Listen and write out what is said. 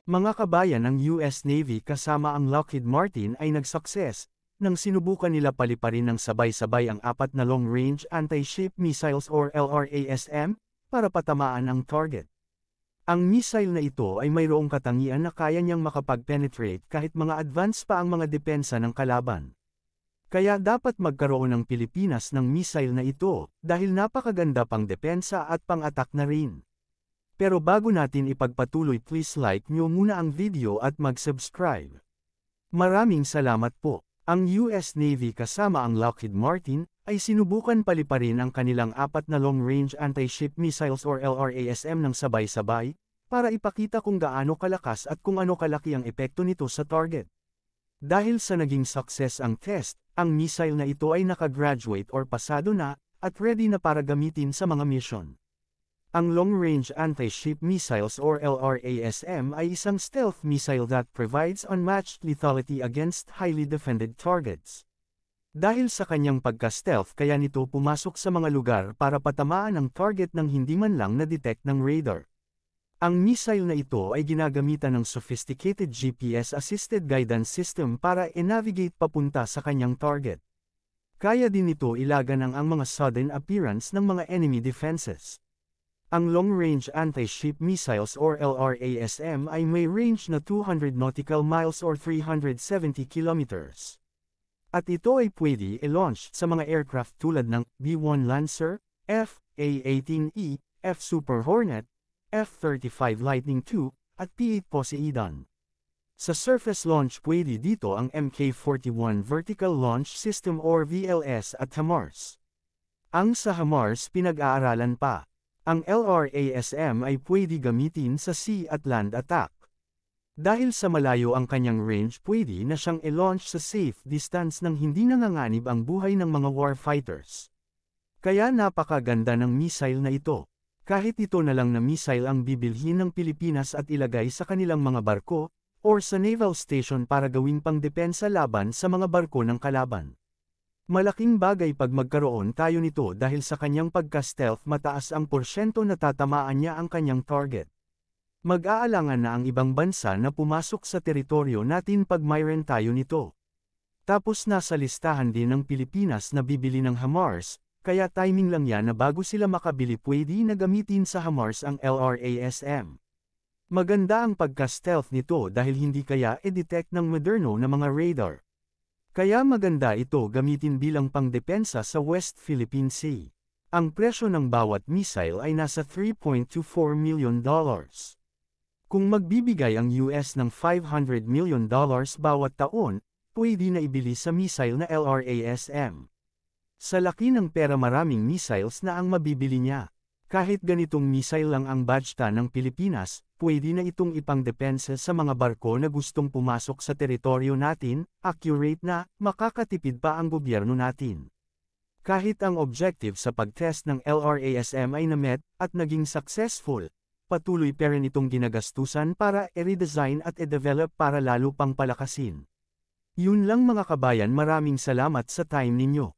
Mga kabayan ng US Navy kasama ang Lockheed Martin ay nagsukses nang sinubukan nila paliparin ng sabay-sabay ang 4 na long-range anti-ship missiles or LRASM para patamaan ang target. Ang missile na ito ay mayroong katangian na kaya niyang makapag-penetrate kahit mga advance pa ang mga depensa ng kalaban. Kaya dapat magkaroon ng Pilipinas ng missile na ito dahil napakaganda pang depensa at pang-attack na rin. Pero bago natin ipagpatuloy, please like nyo muna ang video at mag-subscribe. Maraming salamat po. Ang US Navy kasama ang Lockheed Martin ay sinubukan paliparin ang kanilang 4 na long-range anti-ship missiles or LRASM ng sabay-sabay para ipakita kung gaano kalakas at kung ano kalaki ang epekto nito sa target. Dahil sa naging success ang test, ang missile na ito ay nakagraduate or pasado na at ready na para gamitin sa mga mission. Ang long-range anti-ship missiles or LRASM ay isang stealth missile that provides unmatched lethality against highly defended targets. Dahil sa kanyang pagka-stealth kaya nito pumasok sa mga lugar para patamaan ang target nang hindi man lang na-detect ng radar. Ang missile na ito ay ginagamitan ng sophisticated GPS-assisted guidance system para i-navigate papunta sa kanyang target. Kaya din ito ilagan ang mga sudden appearance ng mga enemy defenses. Ang long-range anti-ship missiles or LRASM ay may range na 200 nautical miles or 370 kilometers. At ito ay pwede i-launch sa mga aircraft tulad ng B-1 Lancer, F/A-18E, F Super Hornet, F-35 Lightning II, at P-8 Poseidon. Sa surface launch pwede dito ang Mk-41 Vertical Launch System or VLS at HIMARS. Ang sa HIMARS pinag-aaralan pa. Ang LRASM ay pwede gamitin sa sea at land attack. Dahil sa malayo ang kanyang range pwede na siyang i-launch sa safe distance nang hindi nanganganib ang buhay ng mga warfighters. Kaya napakaganda ng missile na ito. Kahit ito na lang na missile ang bibilhin ng Pilipinas at ilagay sa kanilang mga barko, or sa naval station para gawing pangdepensa laban sa mga barko ng kalaban. Malaking bagay pag magkaroon tayo nito dahil sa kanyang pagka-stealth mataas ang porsyento na tatamaan niya ang kanyang target. Mag-aalangan na ang ibang bansa na pumasok sa teritoryo natin pag mayroon tayo nito. Tapos nasa listahan din ng Pilipinas na bibili ng HIMARS, kaya timing lang yan na bago sila makabili pwede na gamitin sa HIMARS ang LRASM. Maganda ang pagka-stealth nito dahil hindi kaya i-detect ng moderno na mga radar. Kaya maganda ito gamitin bilang pangdepensa sa West Philippine Sea. Ang presyo ng bawat missile ay nasa $3.24 million. Kung magbibigay ang US ng $500 million bawat taon, pwede na ibili sa missile na LRASM. Sa laki ng pera maraming missiles na ang mabibili niya. Kahit ganitong missile lang ang budgeta ng Pilipinas, pwede na itong ipangdepensa sa mga barko na gustong pumasok sa teritoryo natin, accurate na, makakatipid pa ang gobyerno natin. Kahit ang objective sa pag-test ng LRASM ay na-met at naging successful, patuloy pa rin itong ginagastusan para i-redesign at i-develop para lalo pang palakasin. Yun lang mga kabayan, maraming salamat sa time ninyo.